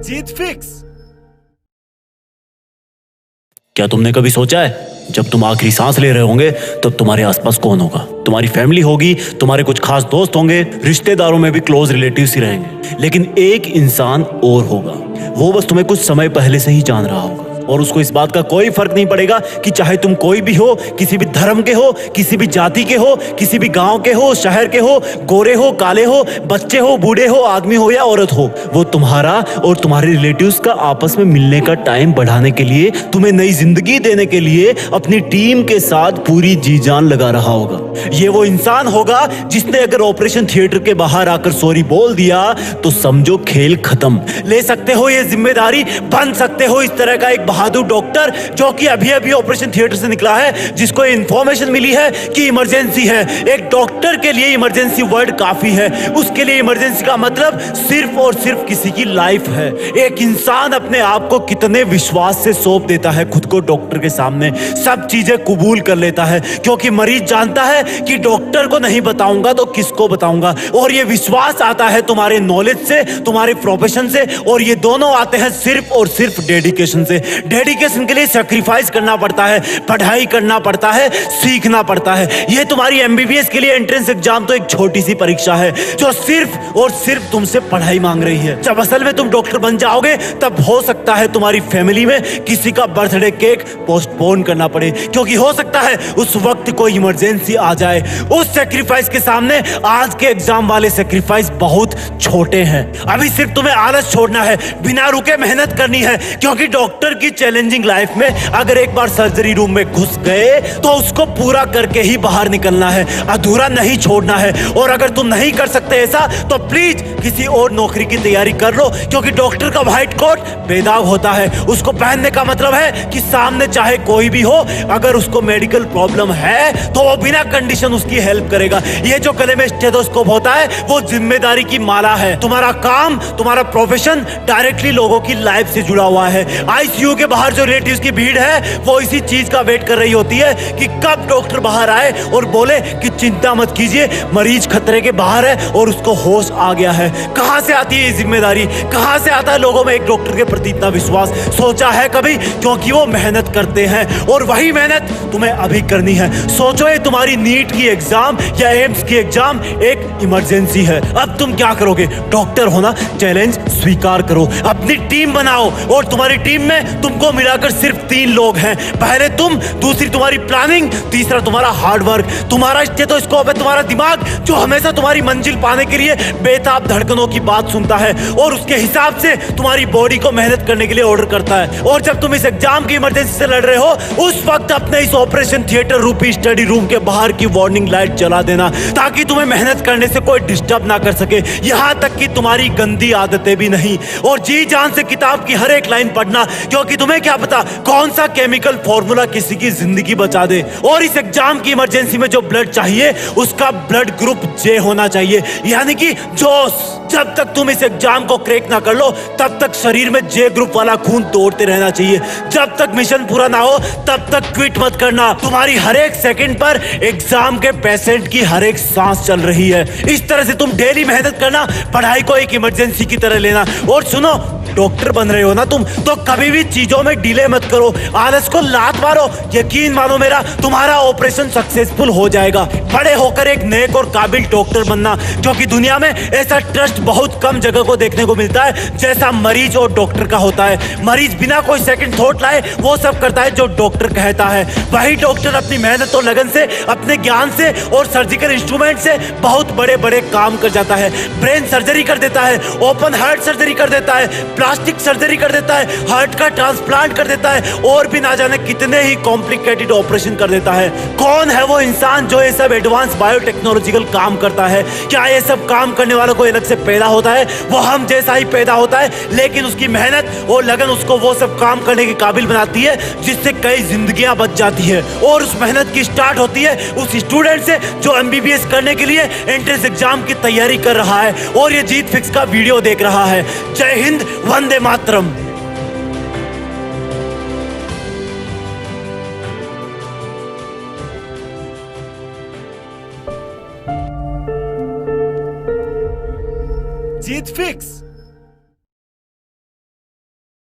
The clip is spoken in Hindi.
जीत फिक्स। क्या तुमने कभी सोचा है जब तुम आखिरी सांस ले रहे होंगे तब तुम्हारे आसपास कौन होगा? तुम्हारी फैमिली होगी, तुम्हारे कुछ खास दोस्त होंगे, रिश्तेदारों में भी क्लोज रिलेटिव्स ही रहेंगे, लेकिन एक इंसान और होगा। वो बस तुम्हें कुछ समय पहले से ही जान रहा होगा और उसको इस बात का कोई फर्क नहीं पड़ेगा कि चाहे तुम कोई भी हो, किसी भी धर्म के हो, किसी भी जाति के हो, किसी भी गांव के हो, शहर के हो, गोरे हो, काले हो, बच्चे हो, बूढ़े हो, आदमी हो या औरत हो। वो तुम्हारा और तुम्हारे रिलेटिव्स का आपस में मिलने का टाइम बढ़ाने के लिए, तुम्हें नई जिंदगी देने के लिए अपनी टीम के साथ पूरी जी जान लगा रहा होगा। ये वो इंसान होगा जिसने अगर ऑपरेशन थिएटर के बाहर आकर सॉरी बोल दिया तो समझो खेल खत्म। ले सकते हो ये जिम्मेदारी, बन सकते हो इस तरह का एक बहादुर डॉक्टर जो कि अभी अभी ऑपरेशन थिएटर से निकला है, जिसको इंफॉर्मेशन मिली है कि इमरजेंसी है। एक डॉक्टर के लिए इमरजेंसी वर्ड काफी है। उसके लिए इमरजेंसी का मतलब सिर्फ और सिर्फ किसी की लाइफ है। एक इंसान अपने आप को कितने विश्वास से सौंप देता है खुद को डॉक्टर के सामने, सब चीजें कबूल कर लेता है, क्योंकि मरीज जानता है कि डॉक्टर को नहीं बताऊंगा तो किसको बताऊंगा। और ये विश्वास आता है तुम्हारे नॉलेज से, तुम्हारे प्रोफेशन से, और ये दोनों आते हैं सिर्फ और सिर्फ डेडिकेशन से। डेडिकेशन के लिए सैक्रिफाइस करना पड़ता है, पढ़ाई करना पड़ता है, सीखना पड़ता है। ये तुम्हारी एमबीबीएस के लिए एंट्रेंस एग्जाम तो एक छोटी सी परीक्षा है जो सिर्फ और सिर्फ तुमसे पढ़ाई मांग रही है। जब असल में तुम डॉक्टर बन जाओगे तब हो सकता है तुम्हारी फैमिली में किसी का बर्थडे केक पोस्टपोन करना पड़े, क्योंकि हो सकता है उस वक्त कोई इमरजेंसी आ जाए। उस सैक्रिफाइस के सामने आज के एग्जाम वाले सैक्रिफाइस बहुत छोटे हैं। अभी सिर्फ तुम्हें आलस छोड़ना है, बिना रुके मेहनत करनी है, क्योंकि डॉक्टर की चैलेंजिंग लाइफ में अगर एक बार सर्जरी रूम में घुस गए तो उसको पूरा करके ही बाहर निकलना है, अधूरा नहीं छोड़ना है। और अगर तुम नहीं कर सकते ऐसा तो प्लीज किसी और नौकरी की तैयारी कर लो, क्योंकि डॉक्टर का व्हाइट कोट बेदाग होता है। उसको पहनने का मतलब है कि सामने चाहे कोई भी हो, अगर उसको मेडिकल प्रॉब्लम है तो वो बिना कंडीशन उसकी हेल्प करेगा। ये जो गले में स्टेथोस्कोप होता है वो जिम्मेदारी की माला है। तुम्हारा काम, तुम्हारा प्रोफेशन डायरेक्टली लोगों की लाइफ से जुड़ा हुआ है। आईसीयू के बाहर जो रिलेटिव्स की भीड़ है वो इसी चीज का वेट कर रही होती है कि कब डॉक्टर बाहर आए और बोले कि चिंता मत कीजिए, मरीज खतरे के बाहर है और उसको होश आ गया है। कहां से आती है ये जिम्मेदारी, कहां से आता है लोगों में एक डॉक्टर के प्रति इतना विश्वास? सोचा है कभी? क्योंकि वो मेहनत करते हैं और वही मेहनत तुम्हें अभी करनी है। सोचो ये तुम्हारी नीट की एग्जाम या एम्स की एग्जाम एक इमरजेंसी है। अब तुम क्या करोगे? डॉक्टर होना चैलेंज स्वीकार करो, अपनी टीम बनाओ और तुम्हारी टीम में तुमको मिलाकर सिर्फ 3 लोग हैं। पहले तुम, दूसरी तुम्हारी प्लानिंग, तीसरा तुम्हारा हार्डवर्क। तुम्हारा स्टेथोस्कोप है तुम्हारा दिमाग, जो हमेशा तुम्हारी मंजिल पाने के लिए बेताब धड़कनों की बात सुनता है और उसके हिसाब से तुम्हारी बॉडी को मेहनत करने के लिए ऑर्डर करता है। और जब तुम इस एग्जाम की इमरजेंसी से लड़ रहे हो उस वक्त अपने इस ऑपरेशन थिएटर रूपी स्टडी रूम के बाहर की वार्निंग लाइट जला देना, ताकि तुम्हें मेहनत करने से कोई डिस्टर्ब ना कर सके, यहां तक कि तुम्हारी गंदी आदतें भी नहीं। और जी जान से किताब की हर एक लाइन पढ़ना, क्योंकि तुम्हें क्या पता कौन सा केमिकल फॉर्मूला किसी की जिंदगी बचा दे। और इस एग्जाम की इमरजेंसी में जो ब्लड चाहिए उसका ब्लड ग्रुप जे होना चाहिए, यानी कि जोश। जब तक तुम इस एग्जाम को क्रैक ना कर लो तब तक शरीर में जे ग्रुप वाला खून दौड़ते रहना चाहिए। जब तक मिशन पूरा ना हो तब तक क्विट मत करना। तुम्हारी हर एक सेकंड पर एग्जाम के पेशेंट की हर एक सांस चल रही है। इस तरह से तुम डेली मेहनत करना, पढ़ाई को एक इमरजेंसी की तरह लेना। और सुनो, डॉक्टर बन रहे हो ना तुम, तो कभी भी चीजों में डिले मत करो, आलस को लात मारो। यकीन मानो मेरा, तुम्हारा ऑपरेशन सक्सेसफुल हो जाएगा। बड़े होकर एक नेक और काबिल डॉक्टर बनना, क्योंकि दुनिया में ऐसा ट्रस्ट बहुत कम जगह को देखने को मिलता है जैसा मरीज और डॉक्टर का होता है। मरीज बिना कोई सेकंड थॉट लाए वो सब करता है जो डॉक्टर कहता है। वही डॉक्टर अपनी मेहनत और लगन से, अपने ज्ञान से और सर्जिकल इंस्ट्रूमेंट से बहुत बड़े बड़े काम कर जाता है। ब्रेन सर्जरी कर देता है, ओपन हार्ट सर्जरी कर देता है, प्लास्टिक सर्जरी कर देता है, हार्ट का ट्रांसप्लांट कर देता है, और भी ना जाने कितने ही कॉम्प्लिकेटेड ऑपरेशन कर देता है। कौन है वो इंसान जो ये सब एडवांस बायोटेक्नोलॉजिकल काम करता है? क्या ये सब काम करने वालों को अलग से पैदा होता है? वो हम जैसा ही पैदा होता है, लेकिन उसकी मेहनत और लगन उसको वो सब काम करने के काबिल बनाती है जिससे कई जिंदगियां बच जाती है। और उस मेहनत की स्टार्ट होती है उस स्टूडेंट से जो एमबीबीएस करने के लिए एंट्रेंस एग्जाम की तैयारी कर रहा है और ये जीत फिक्स का वीडियो देख रहा है। जय हिंद, वंदे मातरम। जीत फिक्स।